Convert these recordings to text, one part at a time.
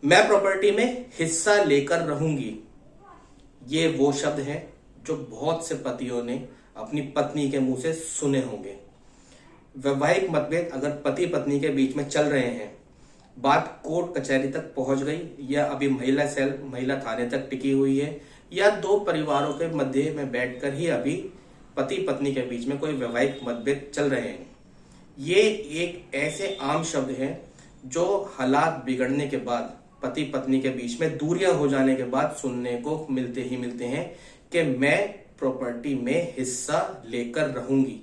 मैं प्रॉपर्टी में हिस्सा लेकर रहूंगी। ये वो शब्द हैं जो बहुत से पतियों ने अपनी पत्नी के मुंह से सुने होंगे। वैवाहिक मतभेद अगर पति पत्नी के बीच में चल रहे हैं, बात कोर्ट कचहरी तक पहुंच गई या अभी महिला सेल महिला थाने तक टिकी हुई है, या दो परिवारों के मध्य में बैठकर ही अभी पति पत्नी के बीच में कोई वैवाहिक मतभेद चल रहे हैं, ये एक ऐसे आम शब्द हैं जो हालात बिगड़ने के बाद, पति पत्नी के बीच में दूरियां हो जाने के बाद सुनने को मिलते हैं कि मैं प्रॉपर्टी में हिस्सा लेकर रहूंगी।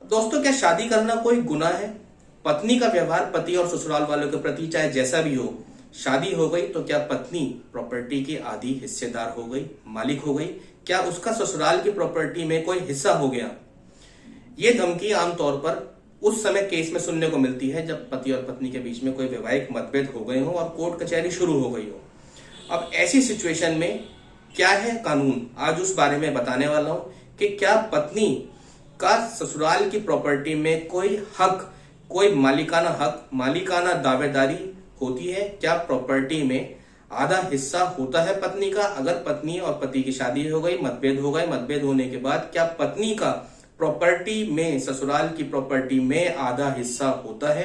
दोस्तों, क्या शादी करना कोई गुनाह है? पत्नी का व्यवहार पति और ससुराल वालों के प्रति चाहे जैसा भी हो, शादी हो गई तो क्या पत्नी प्रॉपर्टी की आधी हिस्सेदार हो गई, मालिक हो गई? क्या उसका ससुराल की प्रॉपर्टी में कोई हिस्सा हो गया? ये धमकी आमतौर पर उस समय केस में सुनने को मिलती है जब पति और पत्नी के बीच में कोई वैवाहिक मतभेद हो गए हो और कोर्ट कचहरी शुरू हो गई हो। अब ऐसी सिचुएशन में क्या है कानून, आज उस बारे में बताने वाला हूं कि क्या पत्नी का ससुराल की प्रॉपर्टी में कोई हक, कोई मालिकाना हक, मालिकाना दावेदारी होती है? क्या प्रॉपर्टी में आधा हिस्सा होता है पत्नी का? अगर पत्नी और पति की शादी हो गई, मतभेद हो गए, मतभेद होने के बाद क्या पत्नी का प्रॉपर्टी में, ससुराल की प्रॉपर्टी में आधा हिस्सा होता है?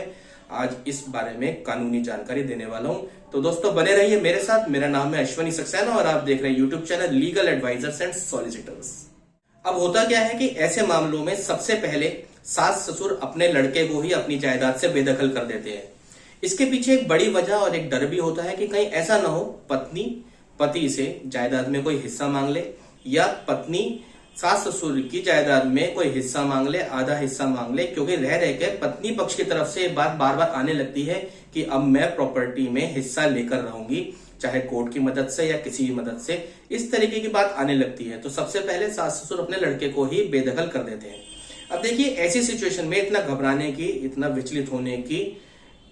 आज इस बारे में कानूनी जानकारी देने वाला हूं, तो दोस्तों बने रहिए मेरे साथ। मेरा नाम है अश्वनी सक्सेना और आप देख रहे हैं YouTube channel legal advisors and solicitors. अब होता क्या है कि ऐसे मामलों में सबसे पहले सास ससुर अपने लड़के को ही अपनी जायदाद से बेदखल कर देते हैं। इसके पीछे एक बड़ी वजह और एक डर भी होता है कि कहीं ऐसा ना हो पत्नी पति से जायदाद में कोई हिस्सा मांग ले, या पत्नी सास ससुर की जायदाद में कोई हिस्सा मांग ले, आधा हिस्सा मांग ले, क्योंकि रह के पत्नी पक्ष की तरफ से बात बार बार आने लगती है कि अब मैं प्रॉपर्टी में हिस्सा लेकर रहूंगी, चाहे कोर्ट की मदद से या किसी भी मदद से, इस तरीके की बात आने लगती है। तो सबसे पहले सास ससुर अपने लड़के को ही बेदखल कर देते हैं। अब देखिए, ऐसी सिचुएशन में इतना घबराने की, इतना विचलित होने की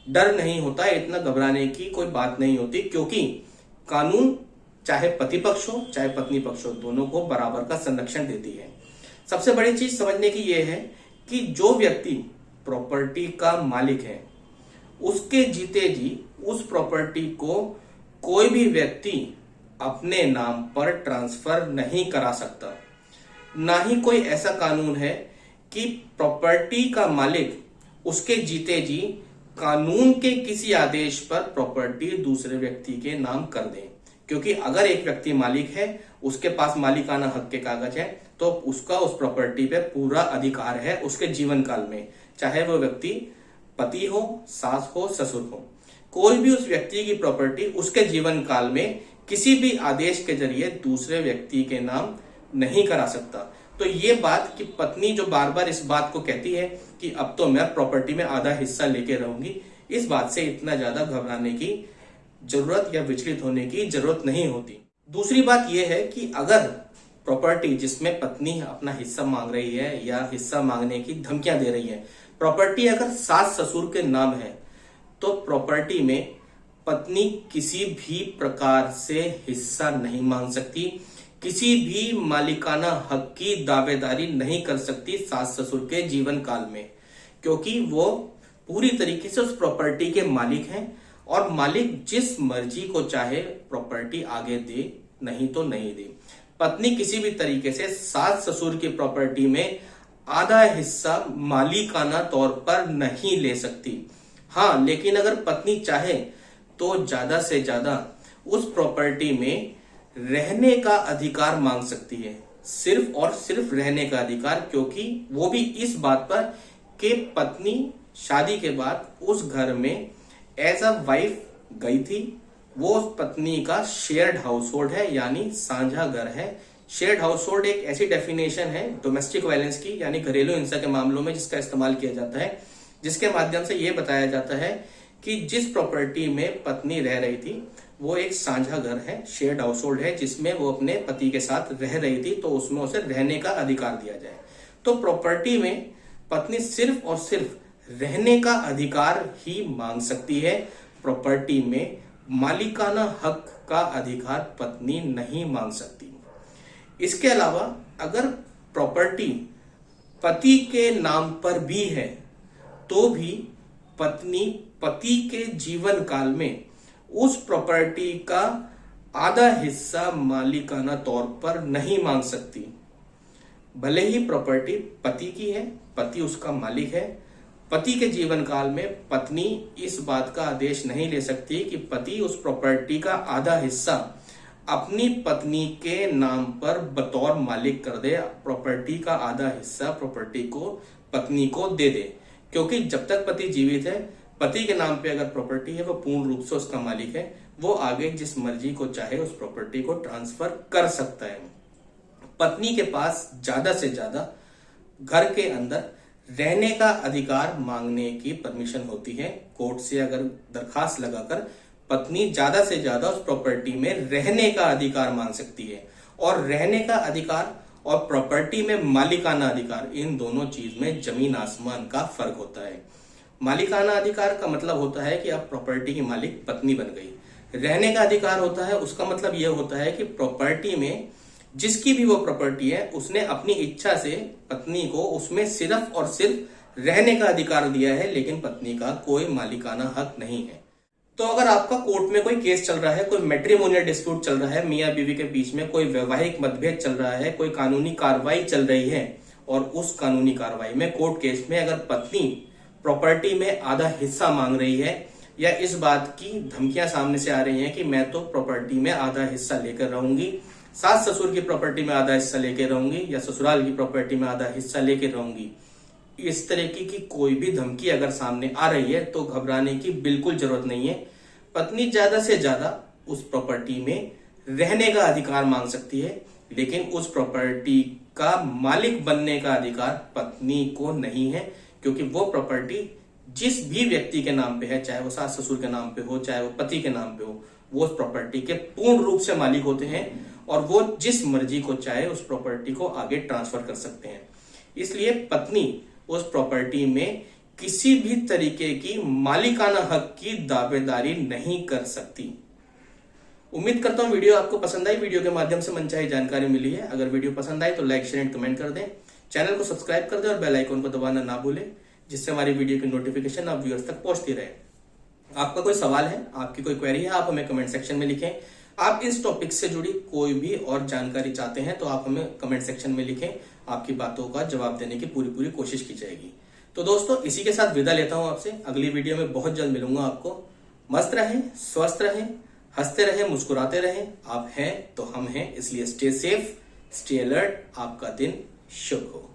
डर नहीं होता, इतना घबराने की कोई बात नहीं होती, क्योंकि कानून चाहे पति पक्ष हो चाहे पत्नी पक्ष हो, दोनों को बराबर का संरक्षण देती है। सबसे बड़ी चीज समझने की यह है कि जो व्यक्ति प्रॉपर्टी का मालिक है, उसके जीते जी उस प्रॉपर्टी को कोई भी व्यक्ति अपने नाम पर ट्रांसफर नहीं करा सकता। ना ही कोई ऐसा कानून है कि प्रॉपर्टी का मालिक उसके जीते जी कानून के किसी आदेश पर प्रॉपर्टी दूसरे व्यक्ति के नाम कर दे। क्योंकि अगर एक व्यक्ति मालिक है, उसके पास मालिकाना हक के कागज है, तो उसका उस प्रॉपर्टी पे पूरा अधिकार है उसके जीवन काल में, चाहे वो व्यक्ति पति हो, सास हो, ससुर हो। कोई भी उस व्यक्ति की प्रॉपर्टी उसके जीवन काल में किसी भी आदेश के जरिए दूसरे व्यक्ति के नाम नहीं करा सकता। तो ये बात कि पत्नी जो बार बार इस बात को कहती है कि अब तो मैं प्रॉपर्टी में आधा हिस्सा लेके रहूंगी, इस बात से इतना ज्यादा घबराने की जरूरत या विचलित होने की जरूरत नहीं होती। दूसरी बात यह है कि अगर प्रॉपर्टी जिसमें पत्नी अपना हिस्सा मांग रही है या हिस्सा मांगने की धमकियां दे रही है, प्रॉपर्टी अगर सास ससुर के नाम है, तो प्रॉपर्टी में पत्नी किसी भी प्रकार से हिस्सा नहीं मांग सकती, किसी भी मालिकाना हक की दावेदारी नहीं कर सकती सास ससुर के जीवन काल में, क्योंकि वो पूरी तरीके से उस प्रॉपर्टी के मालिक हैं और मालिक जिस मर्जी को चाहे प्रॉपर्टी आगे दे, नहीं तो नहीं दे। पत्नी किसी भी तरीके से सास ससुर की प्रॉपर्टी में आधा हिस्सा मालिकाना तौर पर नहीं ले सकती। हाँ, लेकिन अगर पत्नी चाहे तो ज्यादा से ज्यादा उस प्रॉपर्टी में रहने का अधिकार मांग सकती है, सिर्फ और सिर्फ रहने का अधिकार, क्योंकि वो भी इस बात पर कि पत्नी शादी के बाद उस घर में एज अ वाइफ गई थी। वो उस पत्नी का शेयर्ड हाउस होल्ड है, यानी साझा घर है। शेयर्ड हाउस होल्ड एक ऐसी डेफिनेशन है डोमेस्टिक वायलेंस की, यानी घरेलू हिंसा के मामलों में जिसका इस्तेमाल किया जाता है, जिसके माध्यम से यह बताया जाता है कि जिस प्रॉपर्टी में पत्नी रह रही थी वो एक साझा घर है, शेयर्ड हाउस होल्ड है, जिसमें वो अपने पति के साथ रह रही थी, तो उसमें उसे रहने का अधिकार दिया जाए। तो प्रॉपर्टी में पत्नी सिर्फ और सिर्फ रहने का अधिकार ही मांग सकती है, प्रॉपर्टी में मालिकाना हक का अधिकार पत्नी नहीं मांग सकती। इसके अलावा अगर प्रॉपर्टी पति के नाम पर भी है, तो भी पत्नी पति के जीवन काल में उस प्रॉपर्टी का आधा हिस्सा मालिकाना तौर पर नहीं मांग सकती। भले ही प्रॉपर्टी पति की है, पति उसका मालिक है, पति के जीवन काल में पत्नी इस बात का आदेश नहीं ले सकती कि पति उस प्रॉपर्टी का आधा हिस्सा अपनी पत्नी के नाम पर बतौर मालिक कर दे, प्रॉपर्टी का आधा हिस्सा प्रॉपर्टी को पत्नी को दे दे। क्योंकि जब तक पति जीवित है, पति के नाम पे अगर प्रॉपर्टी है वो पूर्ण रूप से उसका मालिक है, वो आगे जिस मर्जी को चाहे उस प्रॉपर्टी को ट्रांसफर कर सकता है। पत्नी के पास ज्यादा से ज्यादा घर के अंदर रहने का अधिकार मांगने की परमिशन होती है। कोर्ट से अगर दरखास्त लगाकर पत्नी ज्यादा से ज्यादा उस प्रॉपर्टी में रहने का अधिकार मांग सकती है। और रहने का अधिकार और प्रॉपर्टी में मालिकाना अधिकार, इन दोनों चीज में जमीन आसमान का फर्क होता है। मालिकाना अधिकार का मतलब होता है कि अब प्रॉपर्टी की मालिक पत्नी बन गई। रहने का अधिकार होता है, उसका मतलब यह होता है कि प्रॉपर्टी में जिसकी भी वो प्रॉपर्टी है उसने अपनी इच्छा से पत्नी को उसमें सिर्फ और सिर्फ रहने का अधिकार दिया है, लेकिन पत्नी का कोई मालिकाना हक नहीं है। तो अगर आपका कोर्ट में कोई केस चल रहा है, कोई मैट्रिमोनियल डिस्प्यूट चल रहा है, मियां बीवी के बीच में कोई वैवाहिक मतभेद चल रहा है, कोई कानूनी कार्रवाई चल रही है, और उस कानूनी कार्रवाई में कोर्ट केस में अगर पत्नी प्रॉपर्टी में आधा हिस्सा मांग रही है या इस बात की धमकियां सामने से आ रही हैं कि मैं तो प्रॉपर्टी में आधा हिस्सा लेकर रहूंगी, सास ससुर की प्रॉपर्टी में आधा हिस्सा लेके रहूंगी, या ससुराल की प्रॉपर्टी में आधा हिस्सा लेके रहूंगी, इस तरीके की कोई भी धमकी अगर सामने आ रही है तो घबराने की बिल्कुल जरूरत नहीं है। पत्नी ज्यादा से ज्यादा उस प्रॉपर्टी में रहने का अधिकार मांग सकती है, लेकिन उस प्रॉपर्टी का मालिक बनने का अधिकार पत्नी को नहीं है, क्योंकि वो प्रॉपर्टी जिस भी व्यक्ति के नाम पे है, चाहे वो सास ससुर के नाम पे हो, चाहे वो पति के नाम पे हो, वो उस प्रॉपर्टी के पूर्ण रूप से मालिक होते हैं और वो जिस मर्जी को चाहे उस प्रॉपर्टी को आगे ट्रांसफर कर सकते हैं। इसलिए पत्नी उस प्रॉपर्टी में किसी भी तरीके की मालिकाना हक की दावेदारी नहीं कर सकती। उम्मीद करता हूं वीडियो आपको पसंद आई, वीडियो के माध्यम से मनचाही जानकारी मिली है। अगर वीडियो पसंद आई तो लाइक शेयर एंड कमेंट कर दें, चैनल को सब्सक्राइब कर दें और बेल आइकन को दबाना ना भूलें, जिससे हमारी वीडियो की नोटिफिकेशन आप व्यूअर्स तक पहुंचती रहे। आपका कोई सवाल है, आपकी कोई क्वेरी है, आप हमें कमेंट सेक्शन में लिखें। आप इस टॉपिक से जुड़ी कोई भी और जानकारी चाहते हैं तो आप हमें कमेंट सेक्शन में लिखें, आपकी बातों का जवाब देने की पूरी कोशिश की जाएगी। तो दोस्तों, इसी के साथ विदा लेता हूं आपसे। अगली वीडियो में बहुत जल्द मिलूंगा आपको। मस्त रहें, स्वस्थ रहें, हंसते रहें, मुस्कुराते रहें। आप हैं तो हम हैं, इसलिए स्टे सेफ, स्टे अलर्ट। आपका दिन शुभ हो।